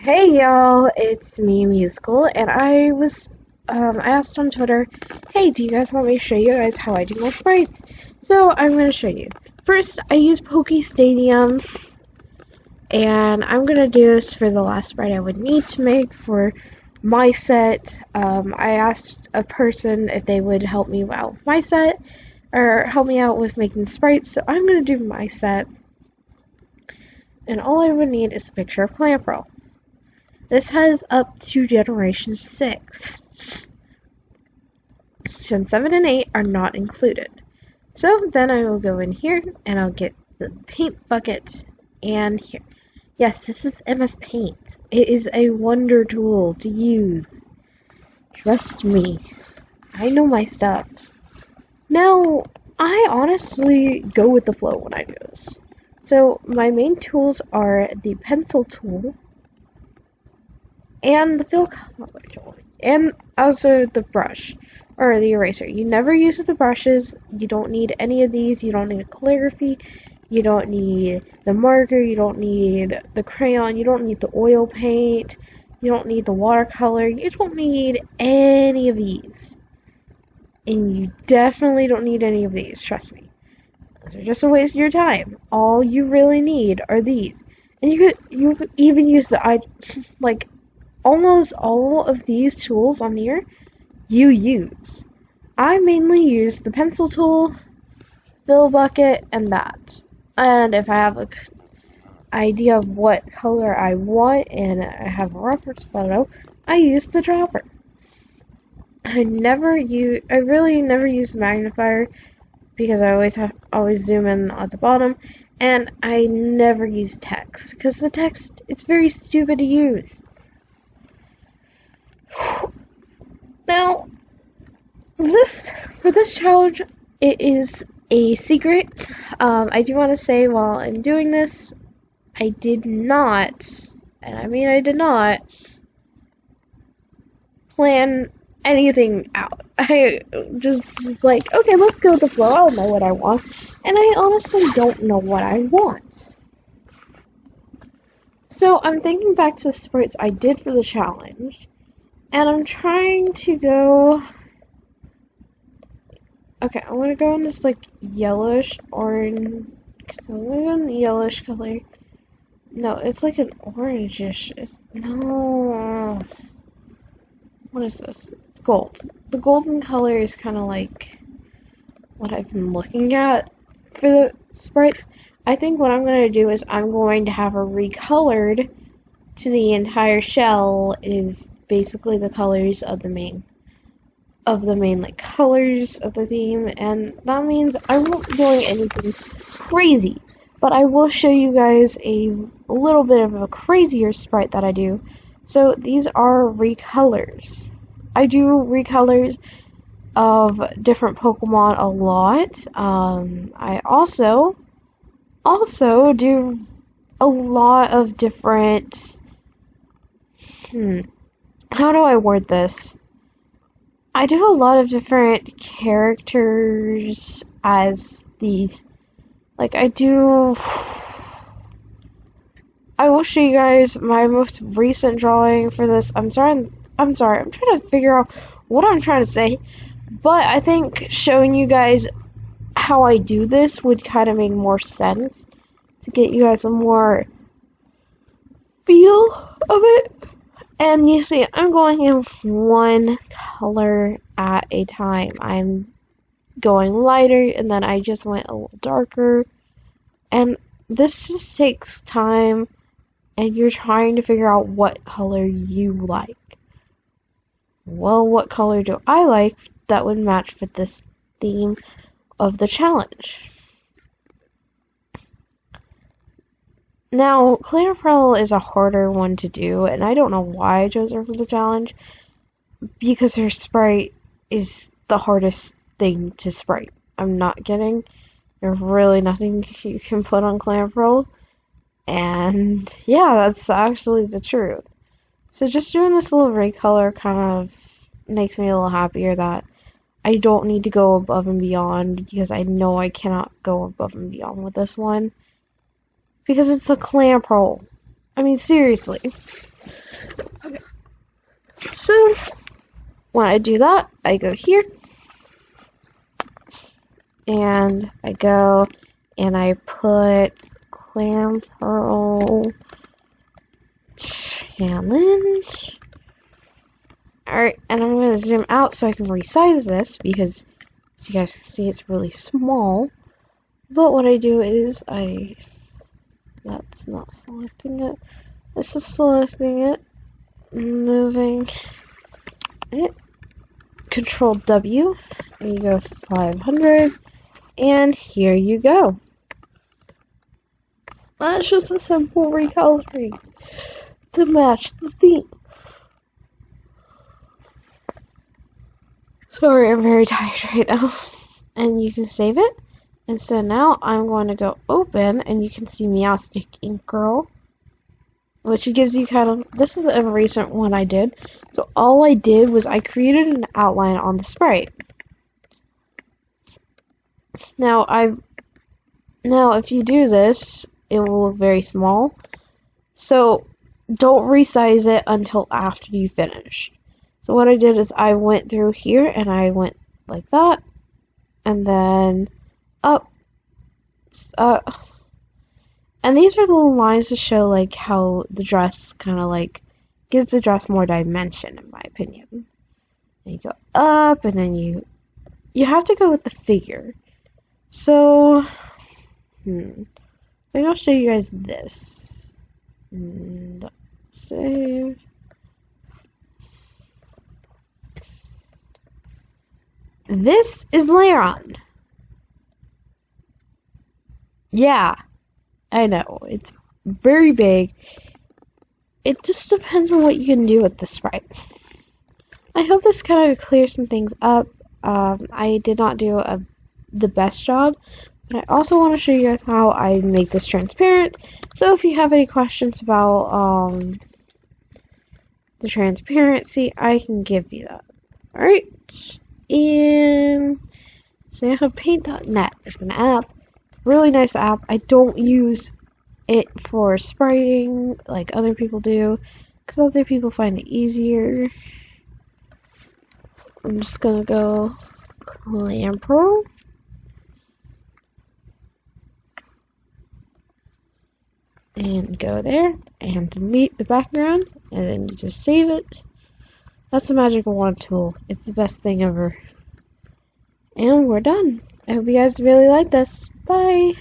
Hey y'all, it's me, Musical, and I was asked on Twitter, hey, do you guys want me to show you guys how I do my sprites? So I'm going to show you. First, I use Poke Stadium, and I'm going to do this for the last sprite I would need to make for my set. I asked a person if they would help me out with my set, or help me out with making sprites, so I'm going to do my set. And all I would need is a picture of Clamperl. This has up to Generation 6. Gen 7 and 8 are not included. So then I will go in here and I'll get the paint bucket and here. Yes, this is MS Paint. It is a wonder tool to use. Trust me. I know my stuff. Now, I honestly go with the flow when I do this. So my main tools are the pencil tool, and the fill color tool, and also the brush, or the eraser. You never use the brushes, you don't need any of these, you don't need a calligraphy, you don't need the marker, you don't need the crayon, you don't need the oil paint, you don't need the watercolor, you don't need any of these. And you definitely don't need any of these, trust me. Those are just a waste of your time. All you really need are these. And you could even use the almost all of these tools on here you use. I mainly use the pencil tool, fill bucket, and that. And if I have an idea of what color I want and I have a reference photo, I use the dropper. I really never use magnifier because I always zoom in at the bottom, and I never use text because the text, it's very stupid to use. Now, for this challenge, it is a secret. I do want to say while I'm doing this, I did not plan anything out. I just like, okay, let's go with the flow. I don't know what I want, and I honestly don't know what I want. So I'm thinking back to the sprites I did for the challenge, and I'm trying to go. Okay, I'm gonna go in this yellowish orange. So I'm gonna go in the yellowish color. No, it's like an orangish. No. What is this? It's gold. The golden color is kind of like what I've been looking at for the sprites. I think what I'm gonna do is I'm going to have a recolored to the entire shell is basically the colors of the main colors of the theme, and that means I won't be doing anything crazy, but I will show you guys a little bit of a crazier sprite that I do. So these are recolors. I do recolors of different Pokemon a lot. I also do a lot of different how do I word this? I do a lot of different characters as these. I will show you guys my most recent drawing for this. I'm sorry, I'm trying to figure out what I'm trying to say. But I think showing you guys how I do this would kind of make more sense to get you guys a more feel of it. And you see, I'm going in one color at a time. I'm going lighter, and then I just went a little darker. And this just takes time, and you're trying to figure out what color you like. Well, what color do I like that would match with this theme of the challenge? Now, Clamperl is a harder one to do, and I don't know why I chose her for the challenge, because her sprite is the hardest thing to sprite. I'm not kidding. There's really nothing you can put on Clamperl, and yeah, that's actually the truth. So just doing this little recolor kind of makes me a little happier that I don't need to go above and beyond, because I know I cannot go above and beyond with this one. Because it's a Clamperl. I mean, seriously. So when I do that, I go here, and I go and I put Clam Pearl Challenge. Alright, and I'm going to zoom out so I can resize this because, as you guys can see, it's really small. But what I do is that's not selecting it. This is selecting it, moving it, Control W, and you go 500, and here you go. That's just a simple recoloring to match the theme. Sorry, I'm very tired right now. And you can save it. And so now I'm going to go open, and you can see Meowstic Ink Girl, which gives you kind of, this is a recent one I did. So all I did was I created an outline on the sprite. Now if you do this, it will look very small. So don't resize it until after you finish. So what I did is I went through here and I went like that, and then up, and these are the little lines to show like how the dress kind of like gives the dress more dimension, in my opinion. And you go up, and then you have to go with the figure. So maybe I'll show you guys this. And save. This is Laron. Yeah, I know, it's very big. It just depends on what you can do with the sprite. I hope this kind of clears some things up. I did not do the best job, but I also want to show you guys how I make this transparent. So if you have any questions about the transparency, I can give you that. Alright, and so I have paint.net. It's an app. It's a really nice app. I don't use it for spriting like other people do, because other people find it easier. I'm just gonna go Clam Pearl. And go there and delete the background, and then you just save it. That's a magical wand tool. It's the best thing ever. And we're done. I hope you guys really like this. Bye!